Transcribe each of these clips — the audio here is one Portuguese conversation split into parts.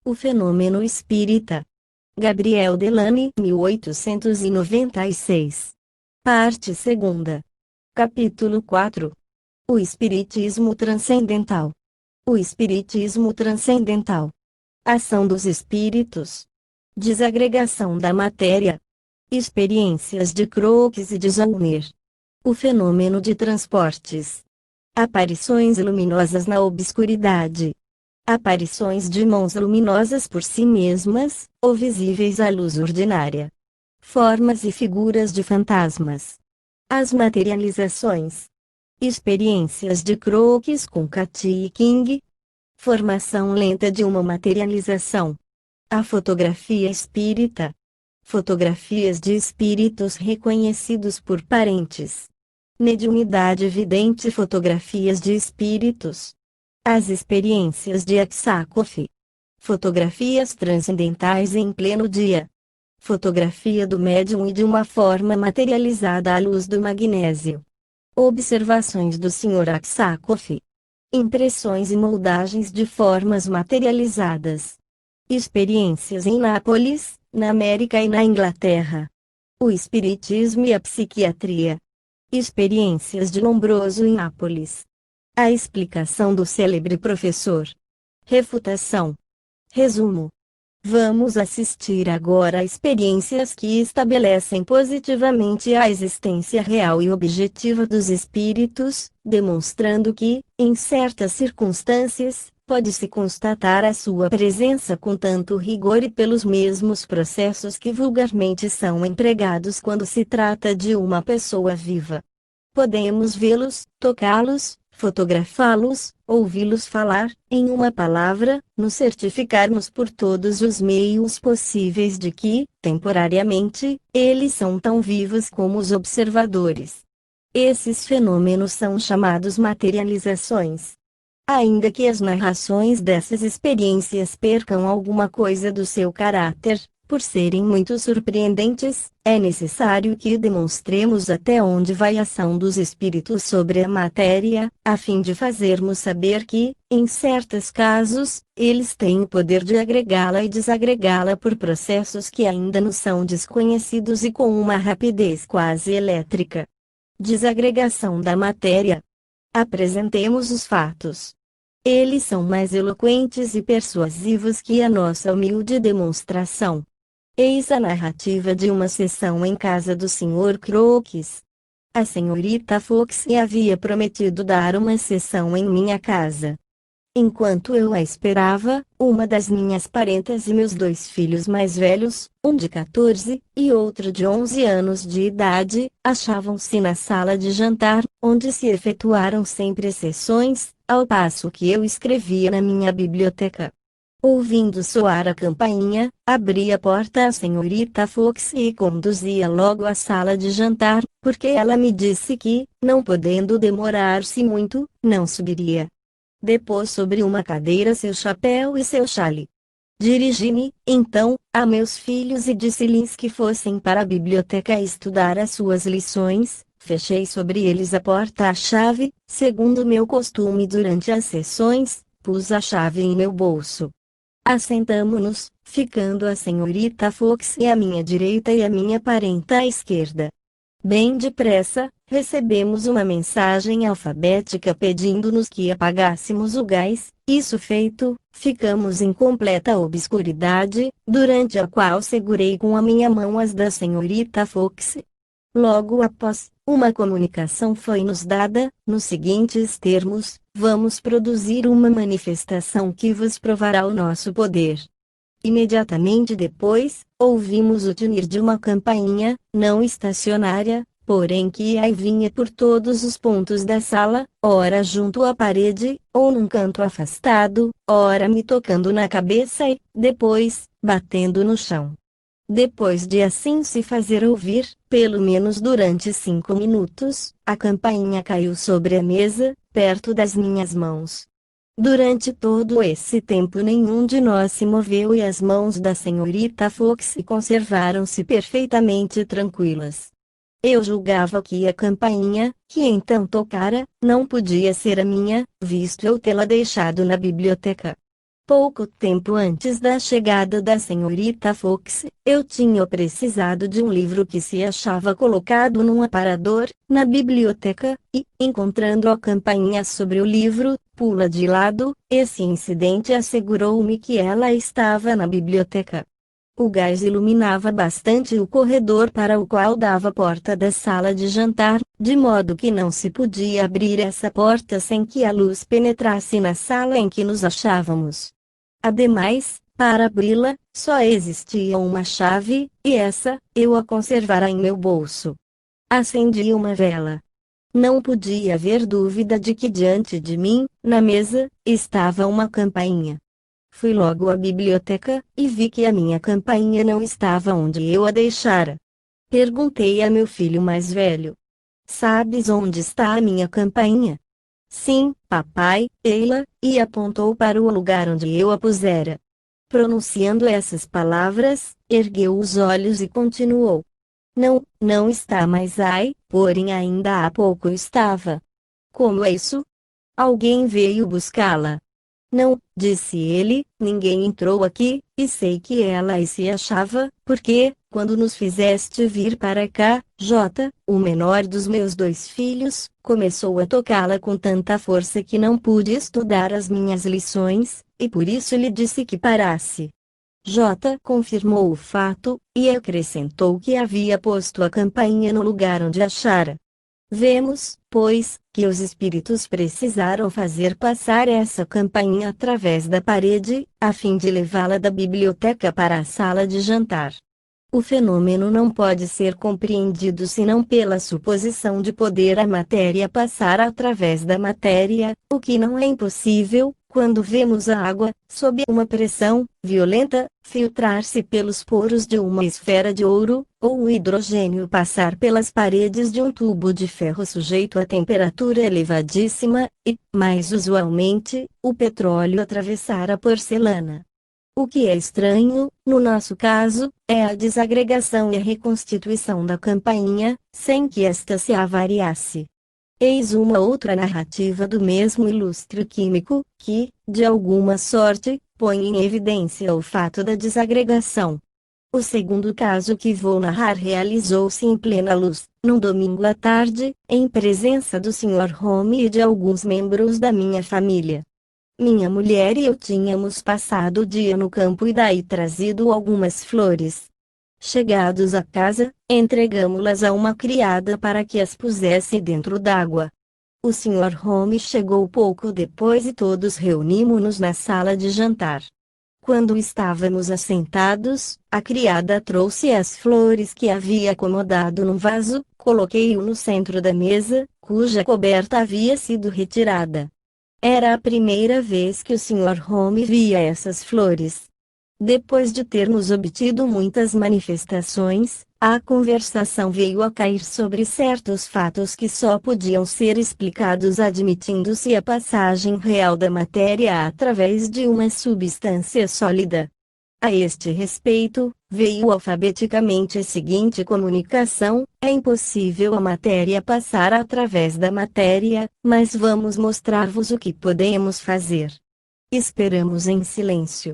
O fenômeno espírita. Gabriel Delany, 1896. Parte 2. Capítulo 4. O Espiritismo Transcendental. O Espiritismo Transcendental. Ação dos Espíritos. Desagregação da matéria. Experiências de Crookes e de Zollner. O fenômeno de transportes. Aparições luminosas na obscuridade. Aparições de mãos luminosas por si mesmas, ou visíveis à luz ordinária. Formas e figuras de fantasmas. As materializações. Experiências de Crookes com Cathy e King. Formação lenta de uma materialização. A fotografia espírita. Fotografias de espíritos reconhecidos por parentes. Mediunidade vidente. Fotografias de espíritos. As experiências de Aksakoff. Fotografias transcendentais em pleno dia. Fotografia do médium e de uma forma materializada à luz do magnésio. Observações do Sr. Aksakoff. Impressões e moldagens de formas materializadas. Experiências em Nápoles, na América e na Inglaterra. O Espiritismo e a Psiquiatria. Experiências de Lombroso em Nápoles. A explicação do célebre professor. Refutação. Resumo. Vamos assistir agora a experiências que estabelecem positivamente a existência real e objetiva dos espíritos, demonstrando que, em certas circunstâncias, pode-se constatar a sua presença com tanto rigor e pelos mesmos processos que vulgarmente são empregados quando se trata de uma pessoa viva. Podemos vê-los, tocá-los, fotografá-los, ouvi-los falar, em uma palavra, nos certificarmos por todos os meios possíveis de que, temporariamente, eles são tão vivos como os observadores. Esses fenômenos são chamados materializações. Ainda que as narrações dessas experiências percam alguma coisa do seu caráter, por serem muito surpreendentes, é necessário que demonstremos até onde vai a ação dos espíritos sobre a matéria, a fim de fazermos saber que, em certos casos, eles têm o poder de agregá-la e desagregá-la por processos que ainda nos são desconhecidos e com uma rapidez quase elétrica. Desagregação da matéria. Apresentemos os fatos. Eles são mais eloquentes e persuasivos que a nossa humilde demonstração. Eis a narrativa de uma sessão em casa do Sr. Crookes. A senhorita Fox havia prometido dar uma sessão em minha casa. Enquanto eu a esperava, uma das minhas parentas e meus 2 filhos mais velhos, um de 14 e outro de 11 anos de idade, achavam-se na sala de jantar, onde se efetuaram sempre sessões, ao passo que eu escrevia na minha biblioteca. Ouvindo soar a campainha, abri a porta à senhorita Fox e conduzia logo à sala de jantar, porque ela me disse que, não podendo demorar-se muito, não subiria. Depôs sobre uma cadeira seu chapéu e seu chale. Dirigi-me, então, a meus filhos e disse-lhes que fossem para a biblioteca estudar as suas lições. Fechei sobre eles a porta à chave, segundo meu costume durante as sessões, pus a chave em meu bolso. Assentamo-nos, ficando a senhorita Fox à minha direita e a minha parenta à esquerda. Bem depressa, recebemos uma mensagem alfabética pedindo-nos que apagássemos o gás. Isso feito, ficamos em completa obscuridade, durante a qual segurei com a minha mão as da senhorita Fox. Logo após, uma comunicação foi-nos dada, nos seguintes termos: vamos produzir uma manifestação que vos provará o nosso poder. Imediatamente depois, ouvimos o tinir de uma campainha, não estacionária, porém que ia e vinha por todos os pontos da sala, ora junto à parede, ou num canto afastado, ora me tocando na cabeça e, depois, batendo no chão. Depois de assim se fazer ouvir, pelo menos durante 5 minutos, a campainha caiu sobre a mesa, perto das minhas mãos. Durante todo esse tempo nenhum de nós se moveu e as mãos da senhorita Fox conservaram-se perfeitamente tranquilas. Eu julgava que a campainha, que então tocara, não podia ser a minha, visto eu tê-la deixado na biblioteca. Pouco tempo antes da chegada da senhorita Fox, eu tinha precisado de um livro que se achava colocado num aparador, na biblioteca, e, encontrando a campainha sobre o livro, pula de lado. Esse incidente assegurou-me que ela estava na biblioteca. O gás iluminava bastante o corredor para o qual dava a porta da sala de jantar, de modo que não se podia abrir essa porta sem que a luz penetrasse na sala em que nos achávamos. Ademais, para abri-la, só existia uma chave, e essa, eu a conservara em meu bolso. Acendi uma vela. Não podia haver dúvida de que diante de mim, na mesa, estava uma campainha. Fui logo à biblioteca, e vi que a minha campainha não estava onde eu a deixara. Perguntei a meu filho mais velho: "Sabes onde está a minha campainha?" "Sim, papai", ela, e apontou para o lugar onde eu a pusera. Pronunciando essas palavras, ergueu os olhos e continuou: "Não está mais porém ainda há pouco estava." "Como é isso? Alguém veio buscá-la?" "Não", disse ele, "ninguém entrou aqui, e sei que ela aí se achava, porque, quando nos fizeste vir para cá, o menor dos meus 2 filhos, começou a tocá-la com tanta força que não pude estudar as minhas lições, e por isso lhe disse que parasse." Confirmou o fato, e acrescentou que havia posto a campainha no lugar onde achara. Vemos, pois, que os espíritos precisaram fazer passar essa campainha através da parede, a fim de levá-la da biblioteca para a sala de jantar. O fenômeno não pode ser compreendido senão pela suposição de poder a matéria passar através da matéria, o que não é impossível, quando vemos a água, sob uma pressão violenta, filtrar-se pelos poros de uma esfera de ouro, ou o hidrogênio passar pelas paredes de um tubo de ferro sujeito a temperatura elevadíssima, e, mais usualmente, o petróleo atravessar a porcelana. O que é estranho, no nosso caso, é a desagregação e a reconstituição da campainha, sem que esta se avariasse. Eis uma outra narrativa do mesmo ilustre químico, que, de alguma sorte, põe em evidência o fato da desagregação. O segundo caso que vou narrar realizou-se em plena luz, num domingo à tarde, em presença do Sr. Home e de alguns membros da minha família. Minha mulher e eu tínhamos passado o dia no campo e daí trazido algumas flores. Chegados à casa, entregamo-las a uma criada para que as pusesse dentro d'água. O Sr. Home chegou pouco depois e todos reunimos-nos na sala de jantar. Quando estávamos assentados, a criada trouxe as flores que havia acomodado num vaso, coloquei-o no centro da mesa, cuja coberta havia sido retirada. Era a primeira vez que o Sr. Home via essas flores. Depois de termos obtido muitas manifestações, a conversação veio a cair sobre certos fatos que só podiam ser explicados admitindo-se a passagem real da matéria através de uma substância sólida. A este respeito, veio alfabeticamente a seguinte comunicação: é impossível a matéria passar através da matéria, mas vamos mostrar-vos o que podemos fazer. Esperamos em silêncio.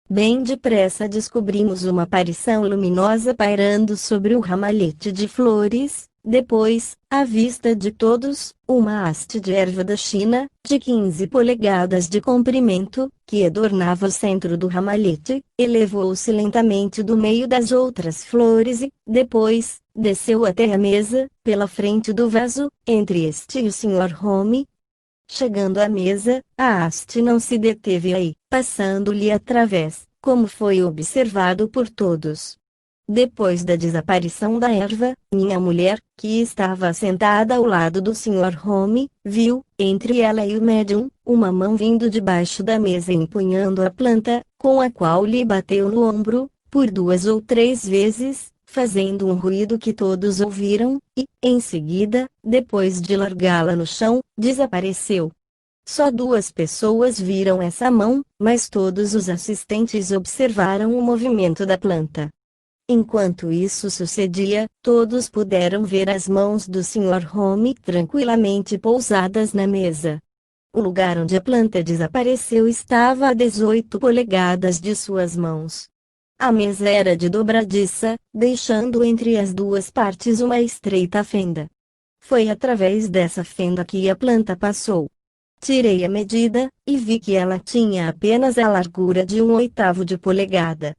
Bem depressa descobrimos uma aparição luminosa pairando sobre o ramalhete de flores. Depois, à vista de todos, uma haste de erva da China, de 15 polegadas de comprimento, que adornava o centro do ramalhete, elevou-se lentamente do meio das outras flores e, depois, desceu até a mesa, pela frente do vaso, entre este e o Sr. Home. Chegando à mesa, a haste não se deteve aí, passando-lhe através, como foi observado por todos. Depois da desaparição da erva, minha mulher, que estava sentada ao lado do Sr. Home, viu, entre ela e o médium, uma mão vindo debaixo da mesa empunhando a planta, com a qual lhe bateu no ombro, por 2 ou 3 vezes, fazendo um ruído que todos ouviram, e, em seguida, depois de largá-la no chão, desapareceu. Só 2 pessoas viram essa mão, mas todos os assistentes observaram o movimento da planta. Enquanto isso sucedia, todos puderam ver as mãos do Sr. Home tranquilamente pousadas na mesa. O lugar onde a planta desapareceu estava a 18 polegadas de suas mãos. A mesa era de dobradiça, deixando entre as duas partes uma estreita fenda. Foi através dessa fenda que a planta passou. Tirei a medida, e vi que ela tinha apenas a largura de 1/8 de polegada.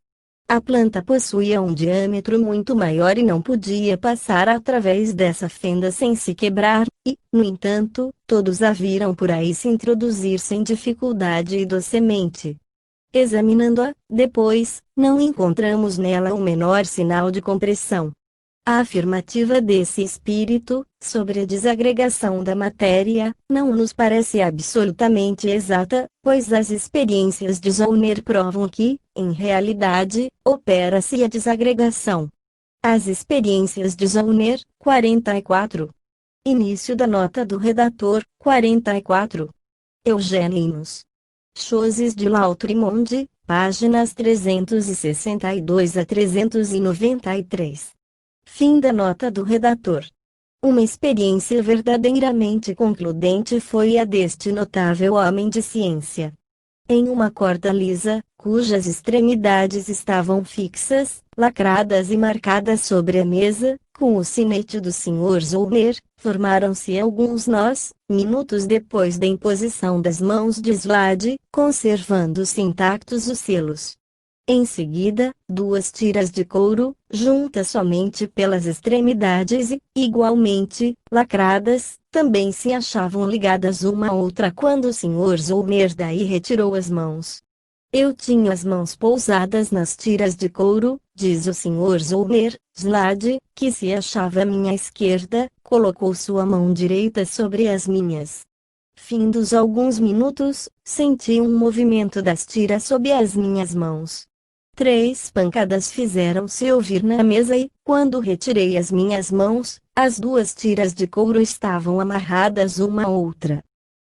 A planta possuía um diâmetro muito maior e não podia passar através dessa fenda sem se quebrar, e, no entanto, todos a viram por aí se introduzir sem dificuldade e docemente. Examinando-a, depois, não encontramos nela o menor sinal de compressão. A afirmativa desse espírito, sobre a desagregação da matéria, não nos parece absolutamente exata, pois as experiências de Zollner provam que, em realidade, opera-se a desagregação. As experiências de Zollner, 44. Início da nota do redator, 44. Eugênios. Choses de Lautrémonde, páginas 362 a 393. Fim da nota do redator. Uma experiência verdadeiramente concludente foi a deste notável homem de ciência. Em uma corda lisa, cujas extremidades estavam fixas, lacradas e marcadas sobre a mesa, com o sinete do Sr. Zollner, formaram-se alguns nós, minutos depois da imposição das mãos de Slade, conservando-se intactos os selos. Em seguida, duas tiras de couro, juntas somente pelas extremidades e, igualmente, lacradas, também se achavam ligadas uma à outra quando o Sr. Zollner daí retirou as mãos. Eu tinha as mãos pousadas nas tiras de couro, diz o Sr. Zollner. Slade, que se achava à minha esquerda, colocou sua mão direita sobre as minhas. Findos alguns minutos, senti um movimento das tiras sob as minhas mãos. 3 pancadas fizeram-se ouvir na mesa e, quando retirei as minhas mãos, as duas tiras de couro estavam amarradas uma à outra.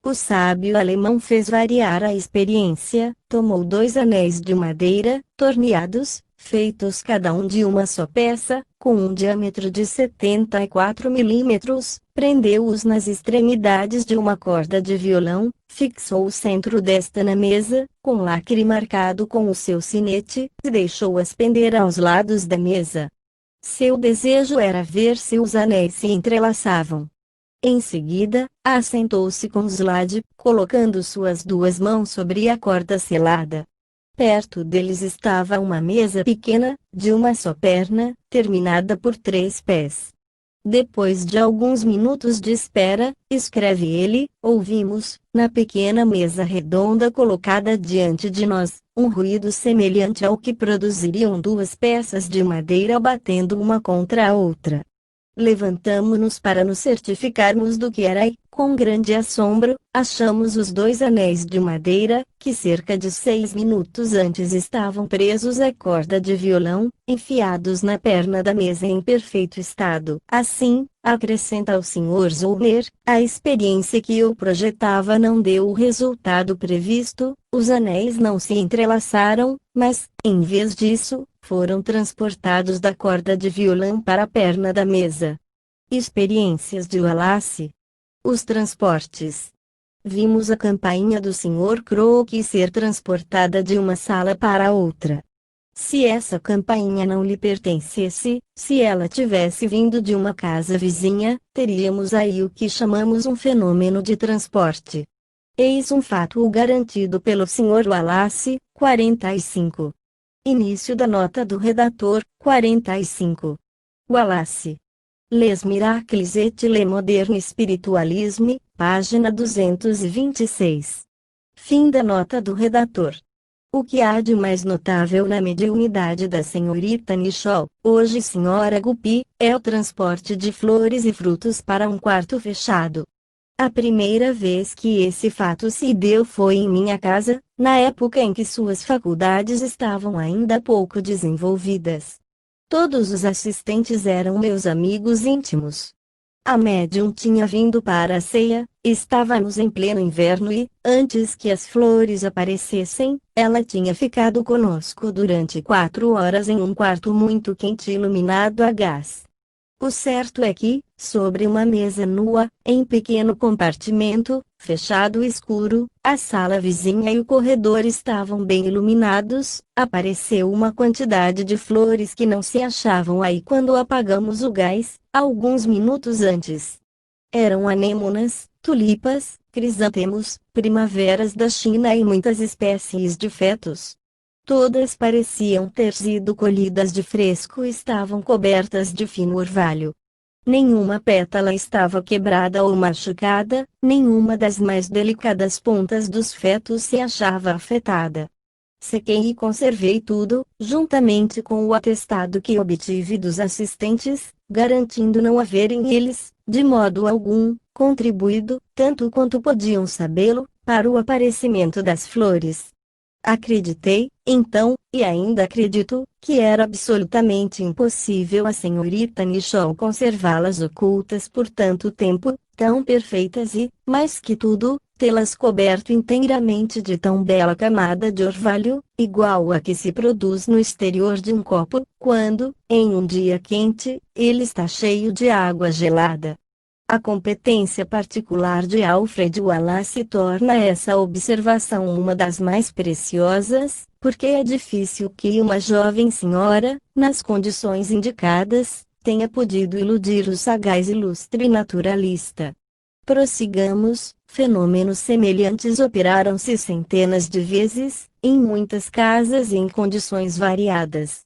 O sábio alemão fez variar a experiência, tomou 2 anéis de madeira, torneados, feitos cada um de uma só peça, com um diâmetro de 74 milímetros, prendeu-os nas extremidades de uma corda de violão, fixou o centro desta na mesa, com lacre marcado com o seu sinete, e deixou-as pender aos lados da mesa. Seu desejo era ver se os anéis se entrelaçavam. Em seguida, assentou-se com Slade, colocando suas duas mãos sobre a corda selada. Perto deles estava uma mesa pequena, de uma só perna, terminada por 3 pés. Depois de alguns minutos de espera, escreve ele, ouvimos, na pequena mesa redonda colocada diante de nós, um ruído semelhante ao que produziriam 2 peças de madeira batendo uma contra a outra. Levantamo-nos para nos certificarmos do que era e, com grande assombro, achamos os 2 anéis de madeira, que cerca de 6 minutos antes estavam presos à corda de violão, enfiados na perna da mesa em perfeito estado. Assim, acrescenta o Sr. Zollner, a experiência que eu projetava não deu o resultado previsto, os anéis não se entrelaçaram, mas, em vez disso, foram transportados da corda de violão para a perna da mesa. Experiências de Wallace. Os transportes. Vimos a campainha do Sr. Crook ser transportada de uma sala para outra. Se essa campainha não lhe pertencesse, se ela tivesse vindo de uma casa vizinha, teríamos aí o que chamamos um fenômeno de transporte. Eis um fato garantido pelo Sr. Wallace, 45. Início da nota do redator, 45. Wallace. Les Miracles et le Moderne Spiritualisme, página 226. Fim da nota do redator. O que há de mais notável na mediunidade da senhorita Nicholl, hoje senhora Guppy, é o transporte de flores e frutos para um quarto fechado. A primeira vez que esse fato se deu foi em minha casa, na época em que suas faculdades estavam ainda pouco desenvolvidas. Todos os assistentes eram meus amigos íntimos. A médium tinha vindo para a ceia, estávamos em pleno inverno e, antes que as flores aparecessem, ela tinha ficado conosco durante 4 horas em um quarto muito quente iluminado a gás. O certo é que, sobre uma mesa nua, em pequeno compartimento, fechado e escuro, a sala vizinha e o corredor estavam bem iluminados. Apareceu uma quantidade de flores que não se achavam aí quando apagamos o gás, alguns minutos antes. Eram anêmonas, tulipas, crisantemos, primaveras da China e muitas espécies de fetos. Todas pareciam ter sido colhidas de fresco e estavam cobertas de fino orvalho. Nenhuma pétala estava quebrada ou machucada, nenhuma das mais delicadas pontas dos fetos se achava afetada. Sequei e conservei tudo, juntamente com o atestado que obtive dos assistentes, garantindo não haverem eles, de modo algum, contribuído, tanto quanto podiam sabê-lo, para o aparecimento das flores. Acreditei, então, e ainda acredito, que era absolutamente impossível a senhorita Nichol conservá-las ocultas por tanto tempo, tão perfeitas e, mais que tudo, tê-las coberto inteiramente de tão bela camada de orvalho, igual a que se produz no exterior de um copo, quando, em um dia quente, ele está cheio de água gelada. A competência particular de Alfred Wallace torna essa observação uma das mais preciosas, porque é difícil que uma jovem senhora, nas condições indicadas, tenha podido iludir o sagaz ilustre naturalista. Prossigamos, fenômenos semelhantes operaram-se centenas de vezes, em muitas casas e em condições variadas.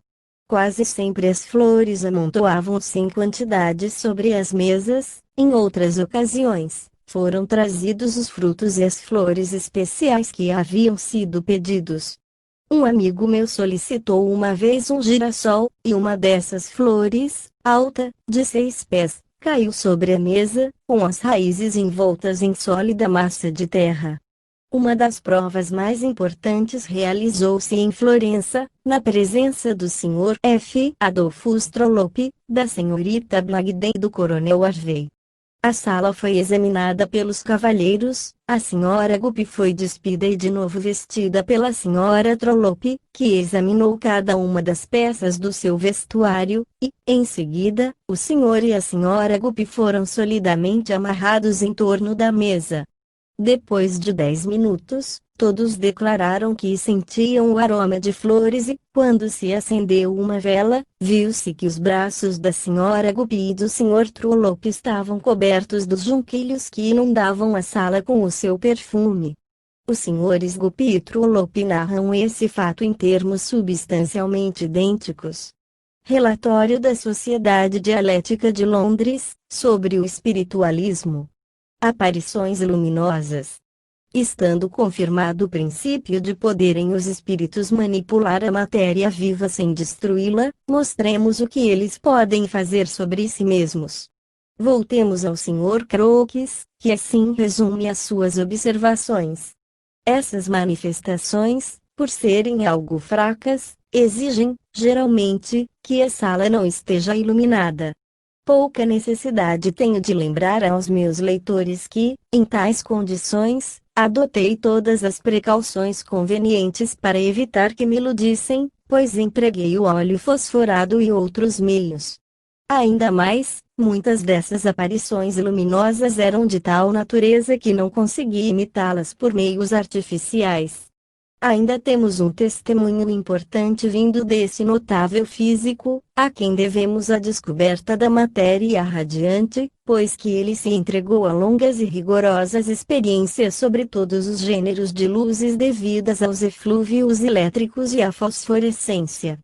Quase sempre as flores amontoavam-se em quantidades sobre as mesas. Em outras ocasiões, foram trazidos os frutos e as flores especiais que haviam sido pedidos. Um amigo meu solicitou uma vez um girassol, e uma dessas flores, alta, de 6 pés, caiu sobre a mesa, com as raízes envoltas em sólida massa de terra. Uma das provas mais importantes realizou-se em Florença, na presença do Sr. F. Adolphus Trollope, da senhorita Blagden e do coronel Harvey. A sala foi examinada pelos cavalheiros, a senhora Guppy foi despida e de novo vestida pela senhora Trollope, que examinou cada uma das peças do seu vestuário, e, em seguida, o senhor e a senhora Guppy foram solidamente amarrados em torno da mesa. Depois de 10 minutos, todos declararam que sentiam o aroma de flores e, quando se acendeu uma vela, viu-se que os braços da senhora Guppy e do Sr. Trollope estavam cobertos dos junquilhos que inundavam a sala com o seu perfume. Os senhores Guppy e Trollope narram esse fato em termos substancialmente idênticos. Relatório da Sociedade Dialética de Londres, sobre o espiritualismo. Aparições luminosas. Estando confirmado o princípio de poderem os espíritos manipular a matéria viva sem destruí-la, mostremos o que eles podem fazer sobre si mesmos. Voltemos ao Sr. Crookes, que assim resume as suas observações. Essas manifestações, por serem algo fracas, exigem, geralmente, que a sala não esteja iluminada. Pouca necessidade tenho de lembrar aos meus leitores que, em tais condições, adotei todas as precauções convenientes para evitar que me iludissem, pois empreguei o óleo fosforado e outros meios. Ainda mais, muitas dessas aparições luminosas eram de tal natureza que não consegui imitá-las por meios artificiais. Ainda temos um testemunho importante vindo desse notável físico, a quem devemos a descoberta da matéria radiante, pois que ele se entregou a longas e rigorosas experiências sobre todos os gêneros de luzes devidas aos eflúvios elétricos e à fosforescência.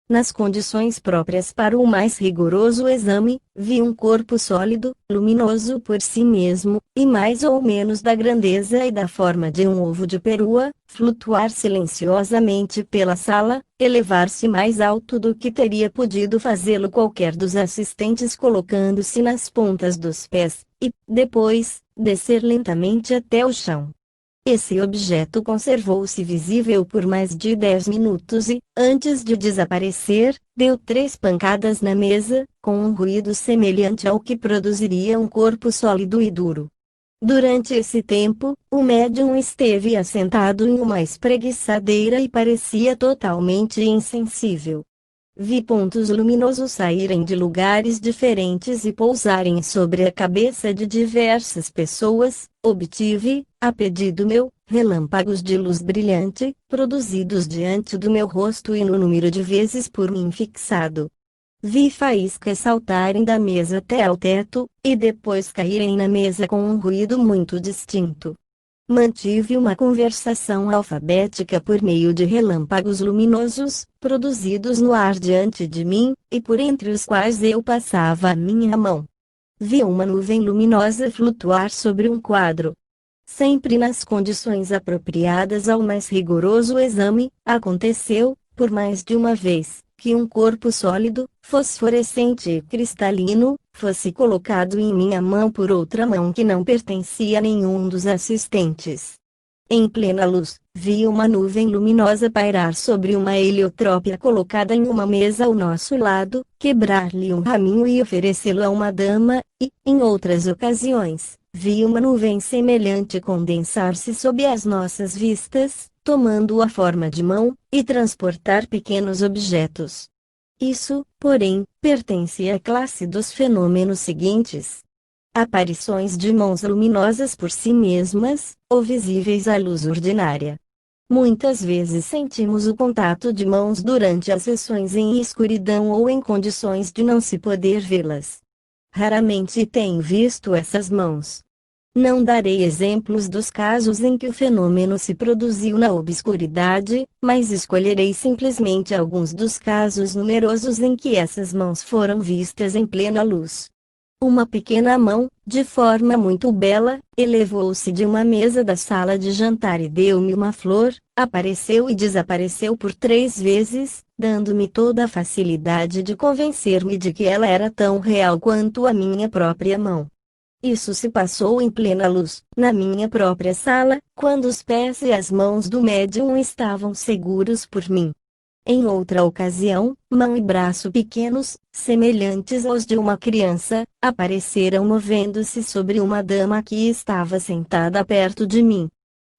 Nas condições próprias para o mais rigoroso exame, vi um corpo sólido, luminoso por si mesmo, e mais ou menos da grandeza e da forma de um ovo de perua, flutuar silenciosamente pela sala, elevar-se mais alto do que teria podido fazê-lo qualquer dos assistentes colocando-se nas pontas dos pés, e, depois, descer lentamente até o chão. Esse objeto conservou-se visível por mais de 10 minutos e, antes de desaparecer, deu 3 pancadas na mesa, com um ruído semelhante ao que produziria um corpo sólido e duro. Durante esse tempo, o médium esteve assentado em uma espreguiçadeira e parecia totalmente insensível. Vi pontos luminosos saírem de lugares diferentes e pousarem sobre a cabeça de diversas pessoas. Obtive, a pedido meu, relâmpagos de luz brilhante, produzidos diante do meu rosto e no número de vezes por mim fixado. Vi faíscas saltarem da mesa até ao teto, e depois caírem na mesa com um ruído muito distinto. Mantive uma conversação alfabética por meio de relâmpagos luminosos, produzidos no ar diante de mim, e por entre os quais eu passava a minha mão. Vi uma nuvem luminosa flutuar sobre um quadro. Sempre nas condições apropriadas ao mais rigoroso exame, aconteceu, por mais de uma vez, que um corpo sólido, fosforescente e cristalino, fosse colocado em minha mão por outra mão que não pertencia a nenhum dos assistentes. Em plena luz, vi uma nuvem luminosa pairar sobre uma heliotrópia colocada em uma mesa ao nosso lado, quebrar-lhe um raminho e oferecê-lo a uma dama, e, em outras ocasiões, vi uma nuvem semelhante condensar-se sob as nossas vistas, tomando a forma de mão, e transportar pequenos objetos. Isso, porém, pertence à classe dos fenômenos seguintes. Aparições de mãos luminosas por si mesmas, ou visíveis à luz ordinária. Muitas vezes sentimos o contato de mãos durante as sessões em escuridão ou em condições de não se poder vê-las. Raramente tenho visto essas mãos. Não darei exemplos dos casos em que o fenômeno se produziu na obscuridade, mas escolherei simplesmente alguns dos casos numerosos em que essas mãos foram vistas em plena luz. Uma pequena mão, de forma muito bela, elevou-se de uma mesa da sala de jantar e deu-me uma flor, apareceu e desapareceu por 3 vezes, dando-me toda a facilidade de convencer-me de que ela era tão real quanto a minha própria mão. Isso se passou em plena luz, na minha própria sala, quando os pés e as mãos do médium estavam seguros por mim. Em outra ocasião, mão e braço pequenos, semelhantes aos de uma criança, apareceram movendo-se sobre uma dama que estava sentada perto de mim.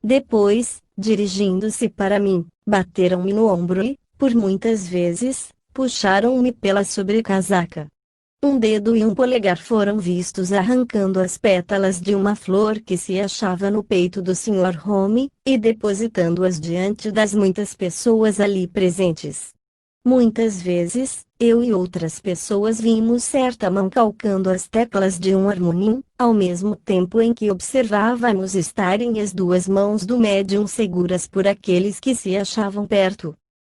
Depois, dirigindo-se para mim, bateram-me no ombro e, por muitas vezes, puxaram-me pela sobrecasaca. Um dedo e um polegar foram vistos arrancando as pétalas de uma flor que se achava no peito do Sr. Home, e depositando-as diante das muitas pessoas ali presentes. Muitas vezes, eu e outras pessoas vimos certa mão calcando as teclas de um harmônio, ao mesmo tempo em que observávamos estarem as 2 mãos do médium seguras por aqueles que se achavam perto.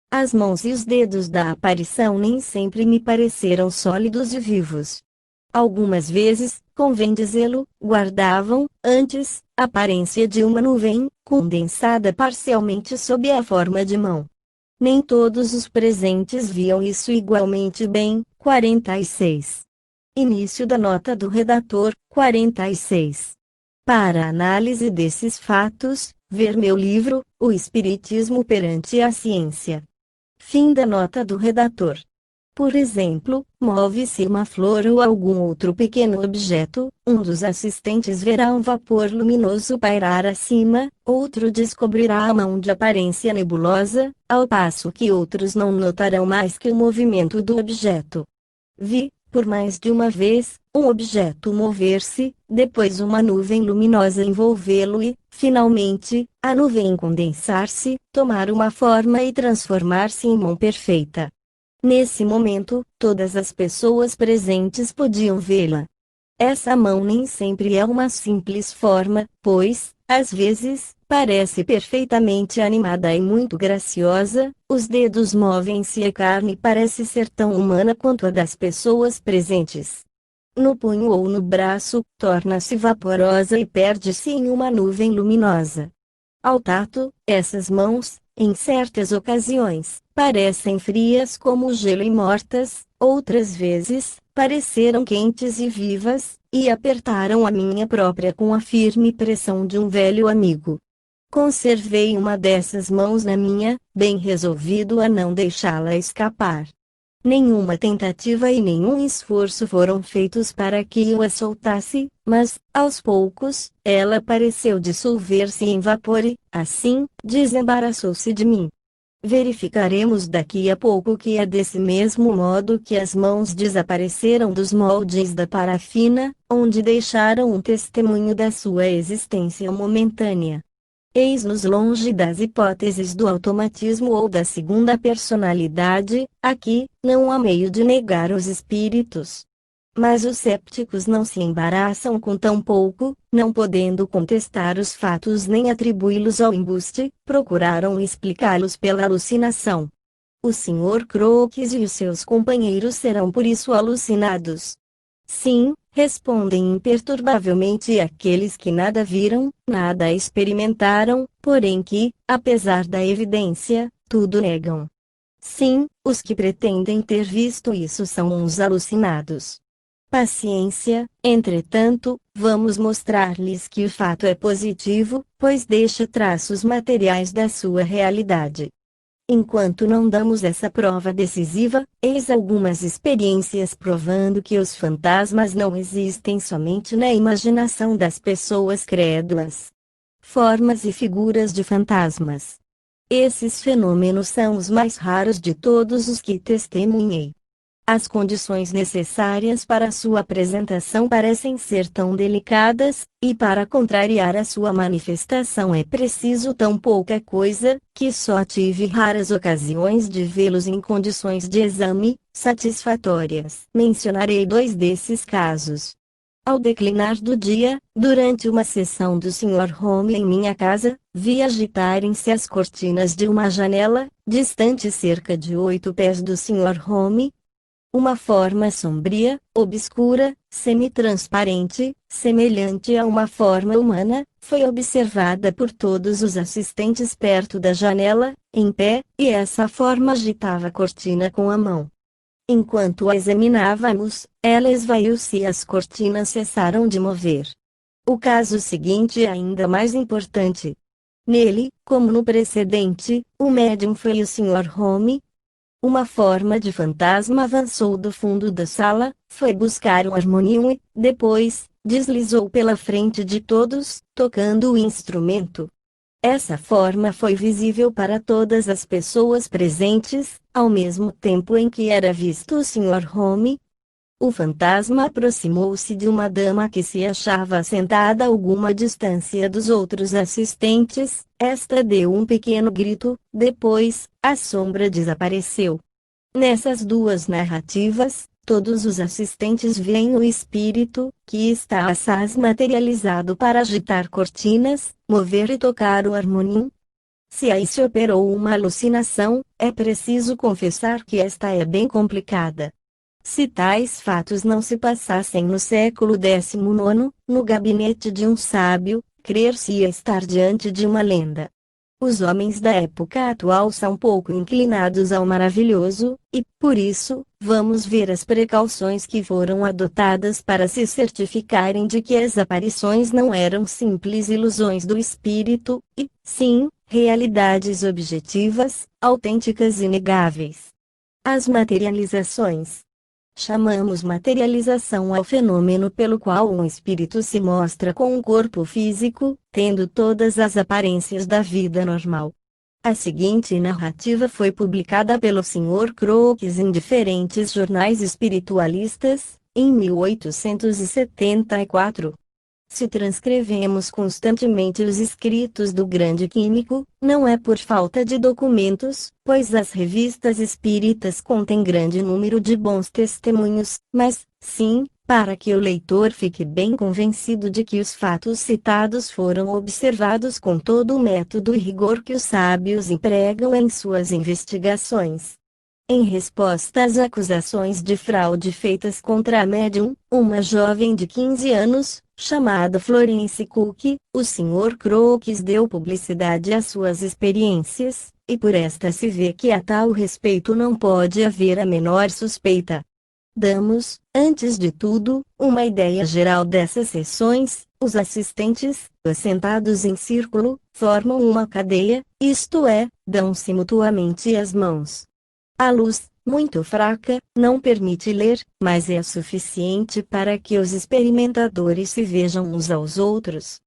As mãos e os dedos da aparição nem sempre me pareceram sólidos e vivos. Algumas vezes, convém dizê-lo, guardavam, antes, a aparência de uma nuvem, condensada parcialmente sob a forma de mão. Nem todos os presentes viam isso igualmente bem. 46. Início da nota do redator. 46. Para análise desses fatos, ver meu livro, O Espiritismo perante a Ciência. Fim da nota do redator. Por exemplo, move-se uma flor ou algum outro pequeno objeto, um dos assistentes verá um vapor luminoso pairar acima, outro descobrirá a mão de aparência nebulosa, ao passo que outros não notarão mais que o movimento do objeto. Vi, por mais de uma vez, um objeto mover-se, depois uma nuvem luminosa envolvê-lo e, finalmente, a nuvem condensar-se, tomar uma forma e transformar-se em mão perfeita. Nesse momento, todas as pessoas presentes podiam vê-la. Essa mão nem sempre é uma simples forma, pois, às vezes, parece perfeitamente animada e muito graciosa, os dedos movem-se e a carne parece ser tão humana quanto a das pessoas presentes. No punho ou no braço, torna-se vaporosa e perde-se em uma nuvem luminosa. Ao tato, essas mãos, em certas ocasiões, parecem frias como o gelo e mortas, outras vezes, pareceram quentes e vivas, e apertaram a minha própria com a firme pressão de um velho amigo. Conservei uma dessas mãos na minha, bem resolvido a não deixá-la escapar. Nenhuma tentativa e nenhum esforço foram feitos para que eu a soltasse, mas, aos poucos, ela pareceu dissolver-se em vapor e, assim, desembaraçou-se de mim. Verificaremos daqui a pouco que é desse mesmo modo que as mãos desapareceram dos moldes da parafina, onde deixaram um testemunho da sua existência momentânea. Eis-nos longe das hipóteses do automatismo ou da segunda personalidade. Aqui, não há meio de negar os espíritos. Mas os cépticos não se embaraçam com tão pouco, não podendo contestar os fatos nem atribuí-los ao embuste, procuraram explicá-los pela alucinação. O Sr. Crookes e os seus companheiros serão por isso alucinados. Sim, respondem imperturbavelmente aqueles que nada viram, nada experimentaram, porém que, apesar da evidência, tudo negam. Sim, os que pretendem ter visto isso são uns alucinados. Paciência, entretanto, vamos mostrar-lhes que o fato é positivo, pois deixa traços materiais da sua realidade. Enquanto não damos essa prova decisiva, eis algumas experiências provando que os fantasmas não existem somente na imaginação das pessoas crédulas. Formas e figuras de fantasmas. Esses fenômenos são os mais raros de todos os que testemunhei. As condições necessárias para sua apresentação parecem ser tão delicadas, e para contrariar a sua manifestação é preciso tão pouca coisa, que só tive raras ocasiões de vê-los em condições de exame satisfatórias. Mencionarei 2 desses casos. Ao declinar do dia, durante uma sessão do Sr. Home em minha casa, vi agitarem-se as cortinas de uma janela, distante cerca de 8 pés do Sr. Home. Uma forma sombria, obscura, semi-transparente, semelhante a uma forma humana, foi observada por todos os assistentes perto da janela, em pé, e essa forma agitava a cortina com a mão. Enquanto a examinávamos, ela esvaiu-se e as cortinas cessaram de mover. O caso seguinte é ainda mais importante. Nele, como no precedente, o médium foi o Sr. Home. Uma forma de fantasma avançou do fundo da sala, foi buscar um harmonium e, depois, deslizou pela frente de todos, tocando o instrumento. Essa forma foi visível para todas as pessoas presentes, ao mesmo tempo em que era visto o Sr. Home. O fantasma aproximou-se de uma dama que se achava sentada a alguma distância dos outros assistentes. Esta deu um pequeno grito, depois, a sombra desapareceu. Nessas 2 narrativas, todos os assistentes veem o espírito, que está assaz materializado para agitar cortinas, mover e tocar o harmonium. Se aí se operou uma alucinação, é preciso confessar que esta é bem complicada. Se tais fatos não se passassem no século XIX, no gabinete de um sábio, crer-se-ia estar diante de uma lenda. Os homens da época atual são pouco inclinados ao maravilhoso, e, por isso, vamos ver as precauções que foram adotadas para se certificarem de que as aparições não eram simples ilusões do espírito, e, sim, realidades objetivas, autênticas e inegáveis. As materializações. Chamamos materialização ao fenômeno pelo qual um espírito se mostra com um corpo físico, tendo todas as aparências da vida normal. A seguinte narrativa foi publicada pelo Sr. Crookes em diferentes jornais espiritualistas, em 1874. Se transcrevemos constantemente os escritos do grande químico, não é por falta de documentos, pois as revistas espíritas contêm grande número de bons testemunhos, mas, sim, para que o leitor fique bem convencido de que os fatos citados foram observados com todo o método e rigor que os sábios empregam em suas investigações. Em resposta às acusações de fraude feitas contra a médium, uma jovem de 15 anos, chamada Florence Cook, o Sr. Crookes deu publicidade às suas experiências, e por esta se vê que a tal respeito não pode haver a menor suspeita. Damos, antes de tudo, uma ideia geral dessas sessões. Os assistentes, assentados em círculo, formam uma cadeia, isto é, dão-se mutuamente as mãos. A luz, muito fraca, não permite ler, mas é suficiente para que os experimentadores se vejam uns aos outros.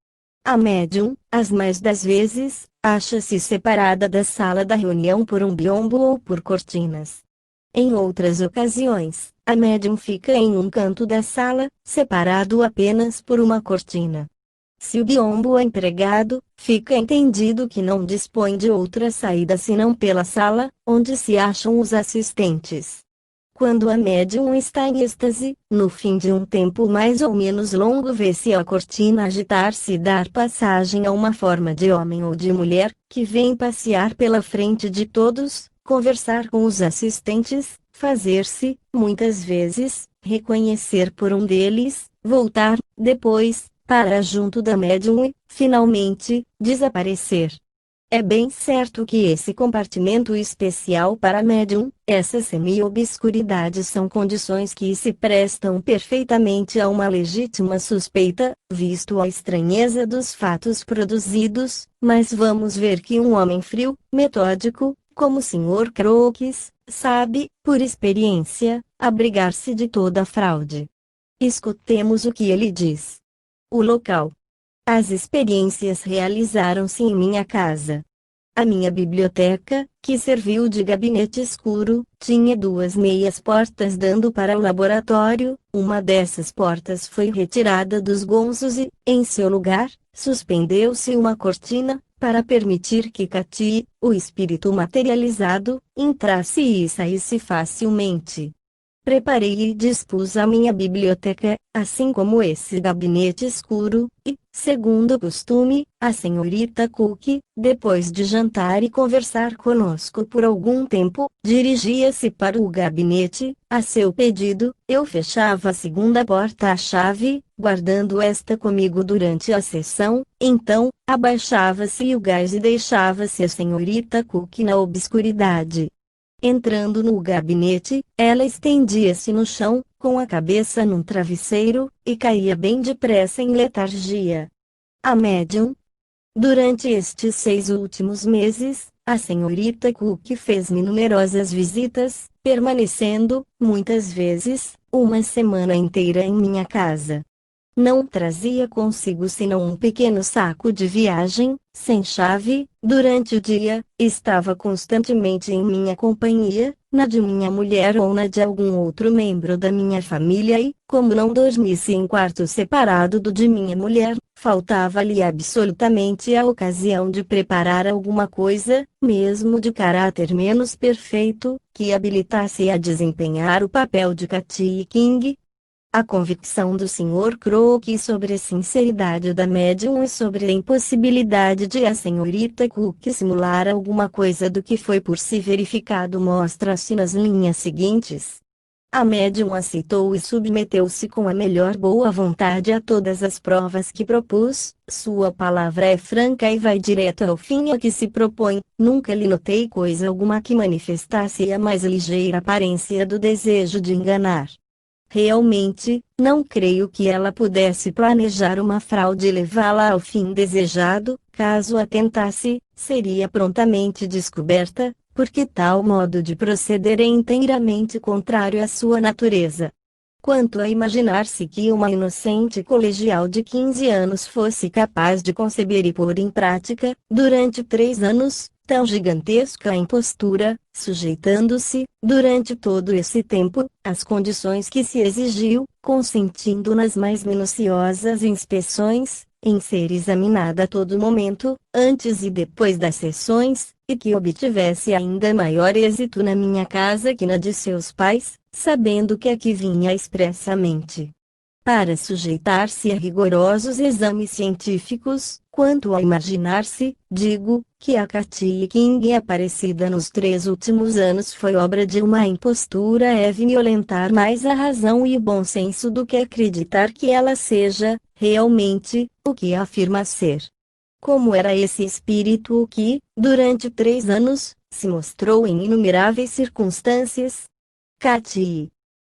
A médium, as mais das vezes, acha-se separada da sala da reunião por um biombo ou por cortinas. Em outras ocasiões, a médium fica em um canto da sala, separado apenas por uma cortina. Se o biombo é empregado, fica entendido que não dispõe de outra saída senão pela sala, onde se acham os assistentes. Quando a médium está em êxtase, no fim de um tempo mais ou menos longo vê-se a cortina agitar-se e dar passagem a uma forma de homem ou de mulher, que vem passear pela frente de todos, conversar com os assistentes, fazer-se, muitas vezes, reconhecer por um deles, voltar, depois, para junto da médium e, finalmente, desaparecer. É bem certo que esse compartimento especial para médium, essa semi-obscuridade são condições que se prestam perfeitamente a uma legítima suspeita, visto a estranheza dos fatos produzidos, mas vamos ver que um homem frio, metódico, como o Sr. Crookes, sabe, por experiência, abrigar-se de toda fraude. Escutemos o que ele diz. O local. As experiências realizaram-se em minha casa. A minha biblioteca, que serviu de gabinete escuro, tinha duas meias portas dando para o laboratório. Uma dessas portas foi retirada dos gonzos e, em seu lugar, suspendeu-se uma cortina, para permitir que Cati, o espírito materializado, entrasse e saísse facilmente. Preparei e dispus a minha biblioteca, assim como esse gabinete escuro, e, segundo o costume, a senhorita Cook, depois de jantar e conversar conosco por algum tempo, dirigia-se para o gabinete. A seu pedido, eu fechava a segunda porta à chave, guardando esta comigo durante a sessão, então, abaixava-se o gás e deixava-se a senhorita Cook na obscuridade. Entrando no gabinete, ela estendia-se no chão, com a cabeça num travesseiro, e caía bem depressa em letargia. A médium. Durante estes 6 últimos meses, a senhorita Cook fez-me numerosas visitas, permanecendo, muitas vezes, uma semana inteira em minha casa. Não trazia consigo senão um pequeno saco de viagem, sem chave. Durante o dia, estava constantemente em minha companhia, na de minha mulher ou na de algum outro membro da minha família e, como não dormisse em quarto separado do de minha mulher, faltava-lhe absolutamente a ocasião de preparar alguma coisa, mesmo de caráter menos perfeito, que habilitasse a desempenhar o papel de Katy King. A convicção do Sr. Crookes sobre a sinceridade da médium e sobre a impossibilidade de a senhorita Cook simular alguma coisa do que foi por si verificado mostra-se nas linhas seguintes. A médium aceitou e submeteu-se com a melhor boa vontade a todas as provas que propus. Sua palavra é franca e vai direto ao fim a que se propõe. Nunca lhe notei coisa alguma que manifestasse a mais ligeira aparência do desejo de enganar. Realmente, não creio que ela pudesse planejar uma fraude e levá-la ao fim desejado. Caso a tentasse, seria prontamente descoberta, porque tal modo de proceder é inteiramente contrário à sua natureza. Quanto a imaginar-se que uma inocente colegial de 15 anos fosse capaz de conceber e pôr em prática, durante 3 anos, tão gigantesca impostura, sujeitando-se, durante todo esse tempo, às condições que se exigiu, consentindo nas mais minuciosas inspeções, em ser examinada a todo momento, antes e depois das sessões, e que obtivesse ainda maior êxito na minha casa que na de seus pais, sabendo que aqui vinha expressamente para sujeitar-se a rigorosos exames científicos. Quanto a imaginar-se, digo, que a Katy King aparecida nos 3 últimos anos foi obra de uma impostura é violentar mais a razão e o bom senso do que acreditar que ela seja, realmente, o que afirma ser. Como era esse espírito que, durante 3 anos, se mostrou em inumeráveis circunstâncias? Katy.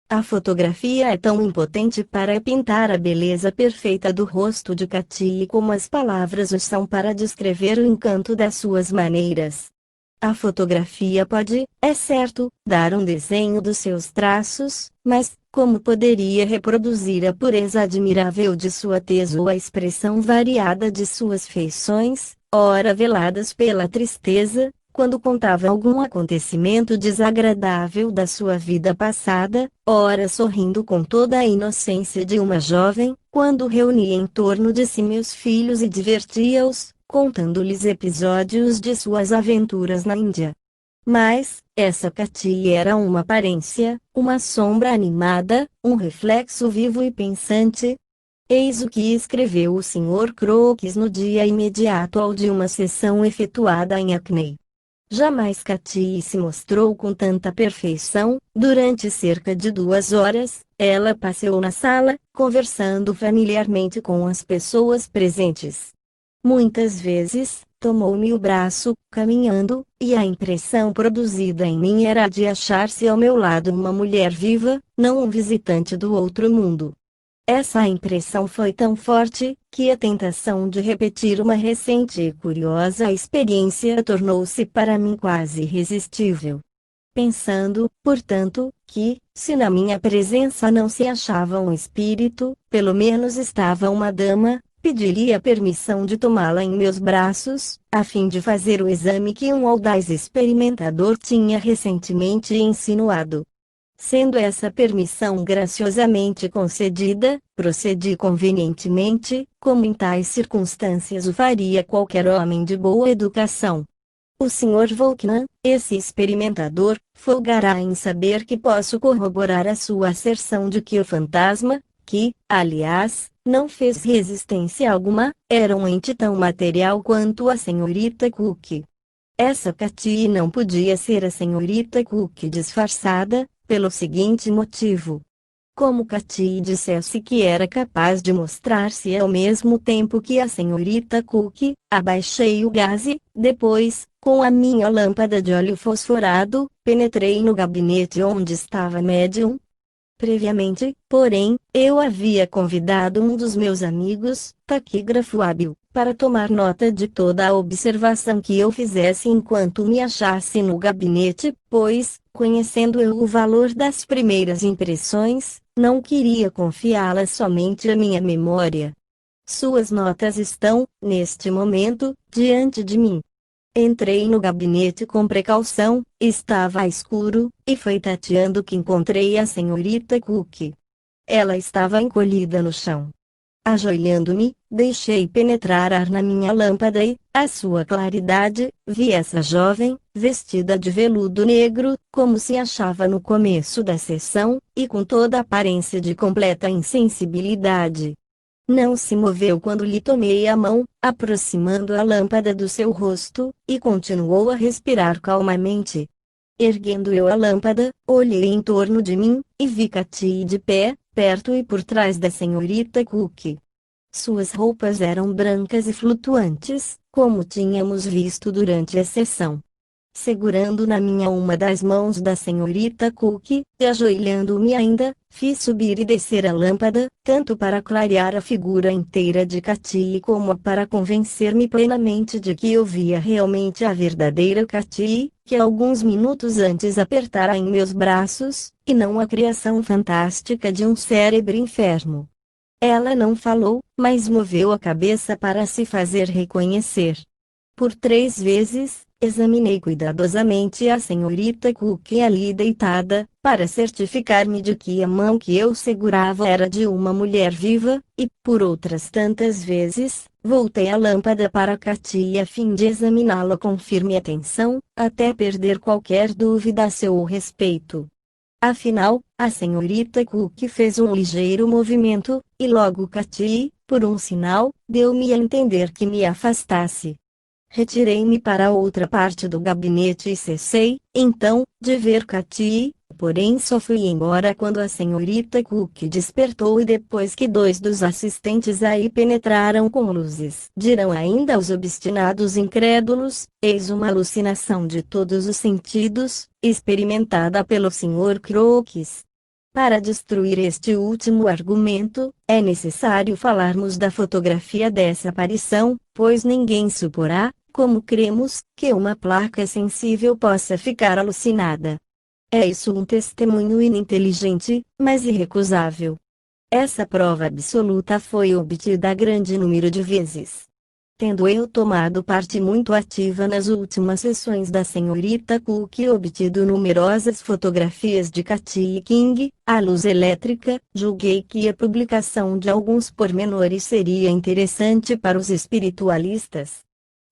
A fotografia é tão impotente para pintar a beleza perfeita do rosto de Katy como as palavras o são para descrever o encanto das suas maneiras. A fotografia pode, é certo, dar um desenho dos seus traços, mas, como poderia reproduzir a pureza admirável de sua tez ou a expressão variada de suas feições, ora veladas pela tristeza, quando contava algum acontecimento desagradável da sua vida passada, ora sorrindo com toda a inocência de uma jovem, quando reunia em torno de si meus filhos e divertia-os, contando-lhes episódios de suas aventuras na Índia. Mas, essa Katy era uma aparência, uma sombra animada, um reflexo vivo e pensante. Eis o que escreveu o Sr. Crookes no dia imediato ao de uma sessão efetuada em Hackney. Jamais Katy se mostrou com tanta perfeição. Durante cerca de 2 horas, ela passeou na sala, conversando familiarmente com as pessoas presentes. Muitas vezes, tomou-me o braço, caminhando, e a impressão produzida em mim era a de achar-se ao meu lado uma mulher viva, não um visitante do outro mundo. Essa impressão foi tão forte, que a tentação de repetir uma recente e curiosa experiência tornou-se para mim quase irresistível. Pensando, portanto, que, se na minha presença não se achava um espírito, pelo menos estava uma dama, pediria permissão de tomá-la em meus braços, a fim de fazer o exame que um audaz experimentador tinha recentemente insinuado. Sendo essa permissão graciosamente concedida, procedi convenientemente, como em tais circunstâncias o faria qualquer homem de boa educação. O Sr. Volkmann, esse experimentador, folgará em saber que posso corroborar a sua asserção de que o fantasma, que, aliás, não fez resistência alguma, era um ente tão material quanto a senhorita Cook. Essa Katy não podia ser a senhorita Cook disfarçada, pelo seguinte motivo. Como Katy dissesse que era capaz de mostrar-se ao mesmo tempo que a senhorita Cook, abaixei o gás e, depois, com a minha lâmpada de óleo fosforado, penetrei no gabinete onde estava a médium. Previamente, porém, eu havia convidado um dos meus amigos, taquígrafo hábil, para tomar nota de toda a observação que eu fizesse enquanto me achasse no gabinete, pois, conhecendo eu o valor das primeiras impressões, não queria confiá-las somente à minha memória. Suas notas estão, neste momento, diante de mim. Entrei no gabinete com precaução, estava escuro, e foi tateando que encontrei a senhorita Cook. Ela estava encolhida no chão. Ajoelhando-me, deixei penetrar ar na minha lâmpada e, à sua claridade, vi essa jovem, vestida de veludo negro, como se achava no começo da sessão, e com toda a aparência de completa insensibilidade. Não se moveu quando lhe tomei a mão, aproximando a lâmpada do seu rosto, e continuou a respirar calmamente. Erguendo eu a lâmpada, olhei em torno de mim, e vi Katy de pé, perto e por trás da senhorita Cook. Suas roupas eram brancas e flutuantes, como tínhamos visto durante a sessão. Segurando na minha uma das mãos da senhorita Cook, e ajoelhando-me ainda, fiz subir e descer a lâmpada, tanto para clarear a figura inteira de Katy como para convencer-me plenamente de que eu via realmente a verdadeira Katy, que alguns minutos antes apertara em meus braços, e não a criação fantástica de um cérebro enfermo. Ela não falou, mas moveu a cabeça para se fazer reconhecer. Por 3 vezes, examinei cuidadosamente a senhorita Cook ali deitada, para certificar-me de que a mão que eu segurava era de uma mulher viva, e, por outras tantas vezes, voltei a lâmpada para Katy a fim de examiná-la com firme atenção, até perder qualquer dúvida a seu respeito. Afinal, a senhorita Cook fez um ligeiro movimento, e logo Katy, por um sinal, deu-me a entender que me afastasse. Retirei-me para outra parte do gabinete e cessei, então, de ver Katy, porém só fui embora quando a senhorita Cook despertou e depois que 2 dos assistentes aí penetraram com luzes. Dirão ainda os obstinados incrédulos, eis uma alucinação de todos os sentidos, experimentada pelo Sr. Crookes. Para destruir este último argumento, é necessário falarmos da fotografia dessa aparição, pois ninguém suporá, como cremos que uma placa sensível possa ficar alucinada. É isso um testemunho ininteligente, mas irrecusável. Essa prova absoluta foi obtida grande número de vezes. Tendo eu tomado parte muito ativa nas últimas sessões da senhorita Cook e obtido numerosas fotografias de Katie King, a luz elétrica, julguei que a publicação de alguns pormenores seria interessante para os espiritualistas.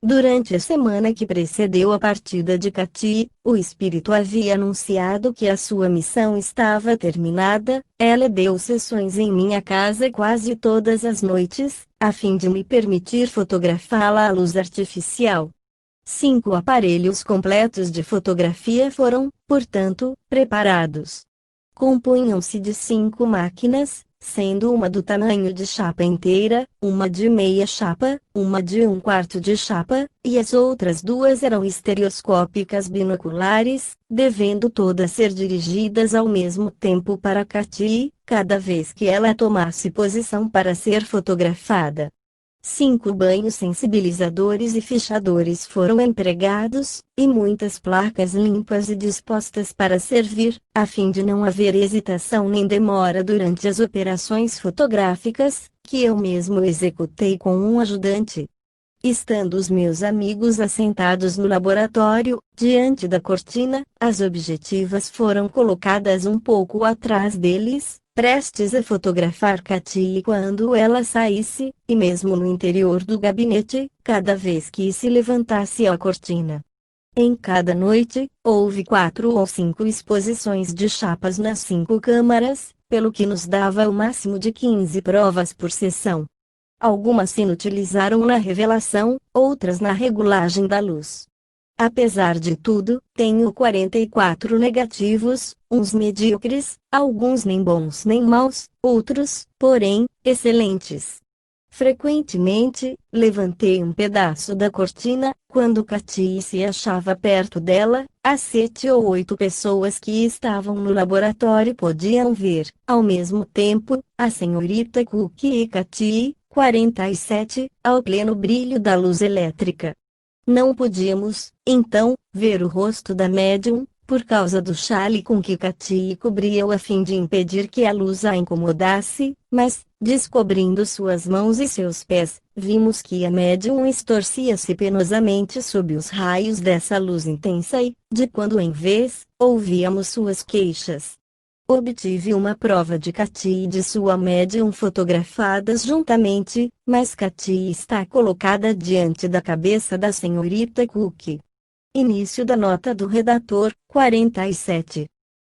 Durante a semana que precedeu a partida de Katie, o espírito havia anunciado que a sua missão estava terminada. Ela deu sessões em minha casa quase todas as noites, a fim de me permitir fotografá-la à luz artificial. 5 aparelhos completos de fotografia foram, portanto, preparados. Compunham-se de 5 máquinas, sendo uma do tamanho de chapa inteira, uma de meia chapa, uma de 1/4 de chapa, e as outras 2 eram estereoscópicas binoculares, devendo todas ser dirigidas ao mesmo tempo para Katie, cada vez que ela tomasse posição para ser fotografada. 5 banhos sensibilizadores e fichadores foram empregados, e muitas placas limpas e dispostas para servir, a fim de não haver hesitação nem demora durante as operações fotográficas, que eu mesmo executei com um ajudante. Estando os meus amigos assentados no laboratório, diante da cortina, as objetivas foram colocadas um pouco atrás deles, prestes a fotografar Katie quando ela saísse, e mesmo no interior do gabinete, cada vez que se levantasse a cortina. Em cada noite, houve 4 ou 5 exposições de chapas nas 5 câmaras, pelo que nos dava o máximo de 15 provas por sessão. Algumas se inutilizaram na revelação, outras na regulagem da luz. Apesar de tudo, tenho 44 negativos, uns medíocres, alguns nem bons nem maus, outros, porém, excelentes. Frequentemente, levantei um pedaço da cortina, quando Katie se achava perto dela, as 7 ou 8 pessoas que estavam no laboratório podiam ver, ao mesmo tempo, a senhorita Cook e Katie, 47, ao pleno brilho da luz elétrica. Não podíamos, então, ver o rosto da médium, por causa do chale com que Katie cobria-o a fim de impedir que a luz a incomodasse, mas, descobrindo suas mãos e seus pés, vimos que a médium estorcia-se penosamente sob os raios dessa luz intensa e, de quando em vez, ouvíamos suas queixas. Obtive uma prova de Katie e de sua médium fotografadas juntamente, mas Katie está colocada diante da cabeça da senhorita Cook. Início da nota do redator, 47.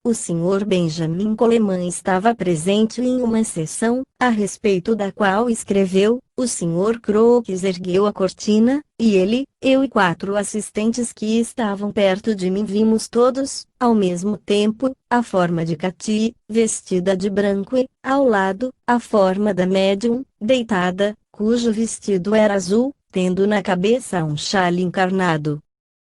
O Sr. Benjamin Coleman estava presente em uma sessão, a respeito da qual escreveu. O Sr. Crooks ergueu a cortina, e ele, eu e 4 assistentes que estavam perto de mim vimos todos, ao mesmo tempo, a forma de Katie, vestida de branco e, ao lado, a forma da médium, deitada, cujo vestido era azul, tendo na cabeça um chale encarnado.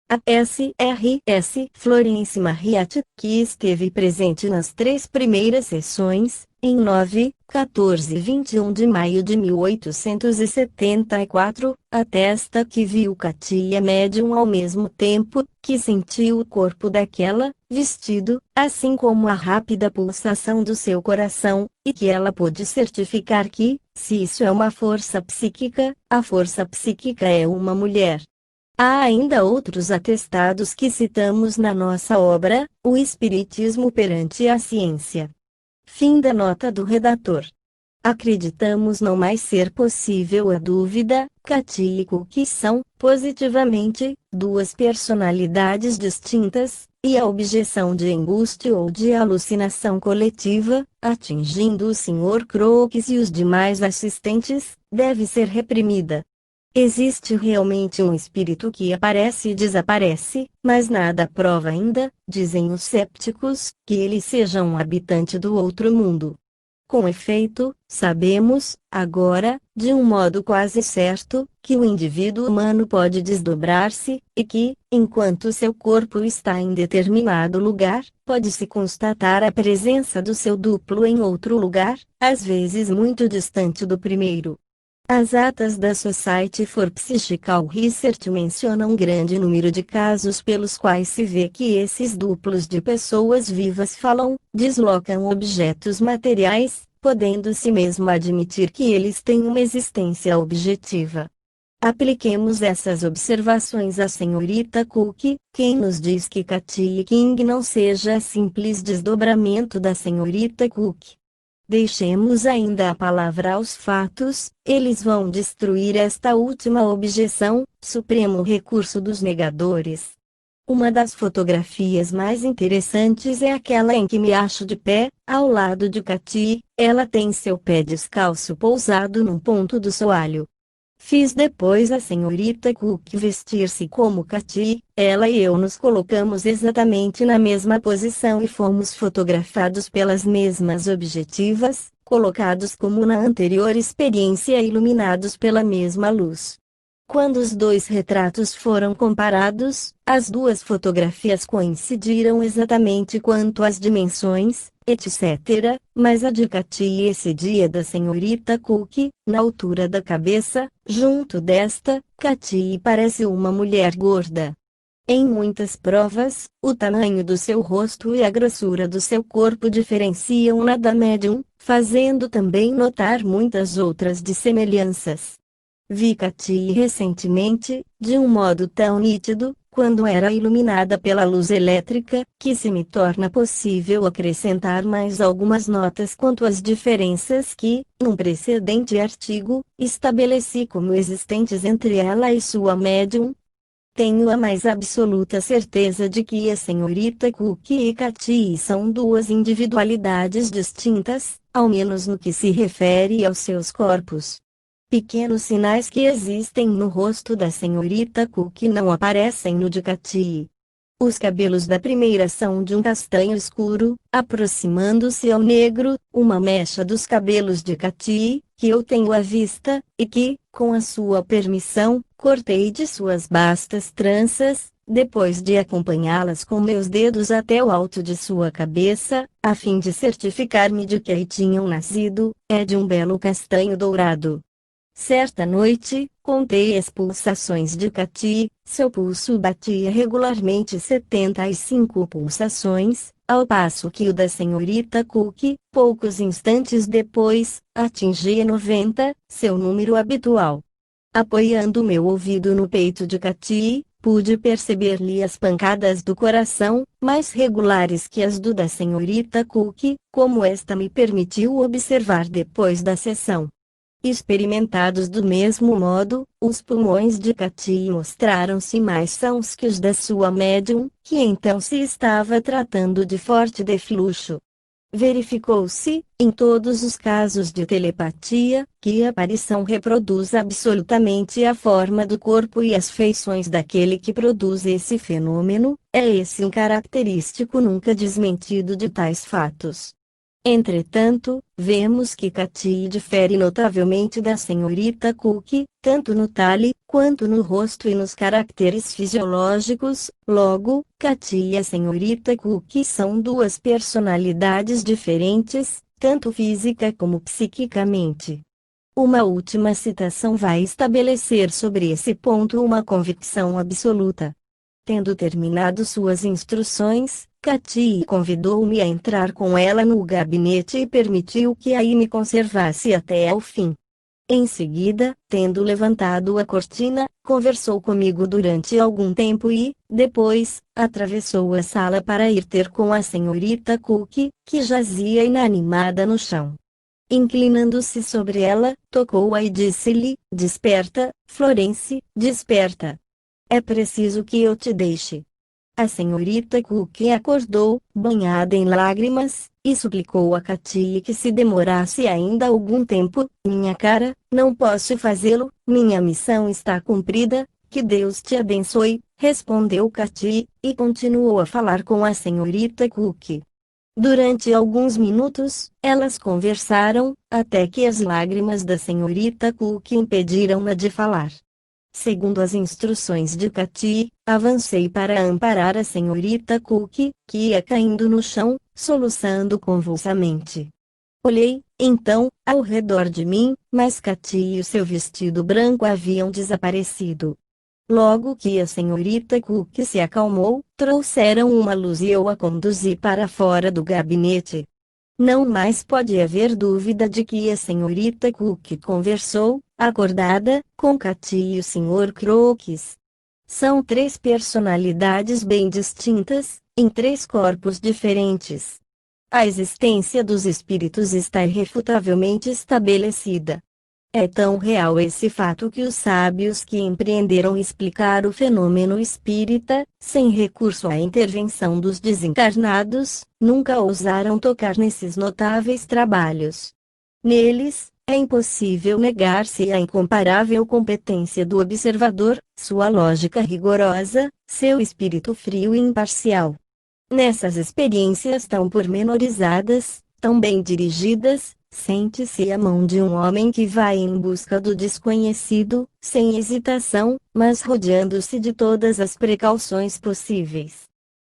A Srs. Florence Marriott, que esteve presente nas 3 primeiras sessões, em 9, 14 e 21 de maio de 1874, atesta que viu Katie e a médium ao mesmo tempo, que sentiu o corpo daquela, vestido, assim como a rápida pulsação do seu coração, e que ela pôde certificar que, se isso é uma força psíquica, a força psíquica é uma mulher. Há ainda outros atestados que citamos na nossa obra, O Espiritismo perante a Ciência. Fim da nota do redator. Acreditamos não mais ser possível a dúvida. Katie e Cook são, positivamente, 2 personalidades distintas, e a objeção de embuste ou de alucinação coletiva, atingindo o Sr. Crooks e os demais assistentes, deve ser reprimida. Existe realmente um espírito que aparece e desaparece, mas nada prova ainda, dizem os cépticos, que ele seja um habitante do outro mundo. Com efeito, sabemos, agora, de um modo quase certo, que o indivíduo humano pode desdobrar-se, e que, enquanto seu corpo está em determinado lugar, pode-se constatar a presença do seu duplo em outro lugar, às vezes muito distante do primeiro. As atas da Society for Psychical Research mencionam um grande número de casos pelos quais se vê que esses duplos de pessoas vivas falam, deslocam objetos materiais, podendo-se mesmo admitir que eles têm uma existência objetiva. Apliquemos essas observações à senhorita Cook, quem nos diz que Katie King não seja simples desdobramento da senhorita Cook. Deixemos ainda a palavra aos fatos, eles vão destruir esta última objeção, supremo recurso dos negadores. Uma das fotografias mais interessantes é aquela em que me acho de pé, ao lado de Katie, ela tem seu pé descalço pousado num ponto do soalho. Fiz depois a senhorita Cook vestir-se como Katie, ela e eu nos colocamos exatamente na mesma posição e fomos fotografados pelas mesmas objetivas, colocados como na anterior experiência e iluminados pela mesma luz. Quando os dois retratos foram comparados, as duas fotografias coincidiram exatamente quanto às dimensões, etc., mas a de Katie excedia da senhorita Cook, na altura da cabeça, junto desta, Katie parece uma mulher gorda. Em muitas provas, o tamanho do seu rosto e a grossura do seu corpo diferenciam-na da médium, fazendo também notar muitas outras dissemelhanças. Vi Katie recentemente, de um modo tão nítido, quando era iluminada pela luz elétrica, que se me torna possível acrescentar mais algumas notas quanto às diferenças que, num precedente artigo, estabeleci como existentes entre ela e sua médium. Tenho a mais absoluta certeza de que a senhorita Cook e Katie são duas individualidades distintas, ao menos no que se refere aos seus corpos. Pequenos sinais que existem no rosto da senhorita Cook não aparecem no de Katie. Os cabelos da primeira são de um castanho escuro, aproximando-se ao negro, uma mecha dos cabelos de Katie, que eu tenho à vista, e que, com a sua permissão, cortei de suas bastas tranças, depois de acompanhá-las com meus dedos até o alto de sua cabeça, a fim de certificar-me de que aí tinham nascido, é de um belo castanho dourado. Certa noite, contei as pulsações de Katie, seu pulso batia regularmente 75 pulsações, ao passo que o da senhorita Cook, poucos instantes depois, atingia 90, seu número habitual. Apoiando meu ouvido no peito de Katie, pude perceber-lhe as pancadas do coração, mais regulares que as do da senhorita Cook, como esta me permitiu observar depois da sessão. Experimentados do mesmo modo, os pulmões de Katie mostraram-se mais sãos que os da sua médium, que então se estava tratando de forte defluxo. Verificou-se, em todos os casos de telepatia, que a aparição reproduz absolutamente a forma do corpo e as feições daquele que produz esse fenômeno, é esse um característico nunca desmentido de tais fatos. Entretanto, vemos que Katie difere notavelmente da senhorita Cook, tanto no talhe, quanto no rosto e nos caracteres fisiológicos, logo, Katie e a senhorita Cook são duas personalidades diferentes, tanto física como psiquicamente. Uma última citação vai estabelecer sobre esse ponto uma convicção absoluta. Tendo terminado suas instruções, Katie convidou-me a entrar com ela no gabinete e permitiu que aí me conservasse até ao fim. Em seguida, tendo levantado a cortina, conversou comigo durante algum tempo e, depois, atravessou a sala para ir ter com a senhorita Cook, que jazia inanimada no chão. Inclinando-se sobre ela, tocou-a e disse-lhe: "Desperta, Florence, desperta. É preciso que eu te deixe." A senhorita Cook acordou, banhada em lágrimas, e suplicou a Katie que se demorasse ainda algum tempo. "Minha cara, não posso fazê-lo, minha missão está cumprida, que Deus te abençoe", respondeu Katie, e continuou a falar com a senhorita Cook. Durante alguns minutos, elas conversaram, até que as lágrimas da senhorita Cook impediram-na de falar. Segundo as instruções de Katie, avancei para amparar a senhorita Cook, que ia caindo no chão, soluçando convulsamente. Olhei, então, ao redor de mim, mas Katy e o seu vestido branco haviam desaparecido. Logo que a senhorita Cook se acalmou, trouxeram uma luz e eu a conduzi para fora do gabinete. Não mais pode haver dúvida de que a senhorita Cook conversou, acordada, com Katy e o Sr. Crooks. São três personalidades bem distintas, em três corpos diferentes. A existência dos espíritos está irrefutavelmente estabelecida. É tão real esse fato que os sábios que empreenderam explicar o fenômeno espírita, sem recurso à intervenção dos desencarnados, nunca ousaram tocar nesses notáveis trabalhos. Neles, é impossível negar-se a incomparável competência do observador, sua lógica rigorosa, seu espírito frio e imparcial. Nessas experiências tão pormenorizadas, tão bem dirigidas, sente-se a mão de um homem que vai em busca do desconhecido, sem hesitação, mas rodeando-se de todas as precauções possíveis.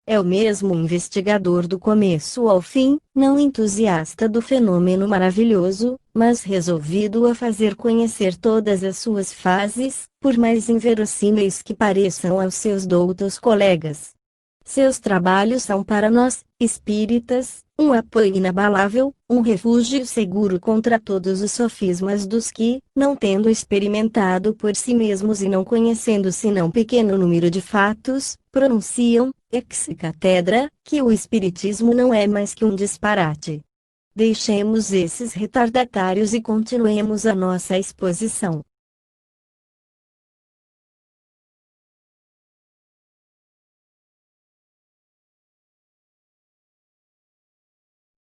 É o mesmo investigador do começo ao fim, não entusiasta do fenômeno maravilhoso, mas resolvido a fazer conhecer todas as suas fases, por mais inverossímeis que pareçam aos seus doutos colegas. Seus trabalhos são para nós, espíritas, um apoio inabalável, um refúgio seguro contra todos os sofismas dos que, não tendo experimentado por si mesmos e não conhecendo senão pequeno número de fatos, pronunciam, ex cathedra, que o espiritismo não é mais que um disparate. Deixemos esses retardatários e continuemos a nossa exposição.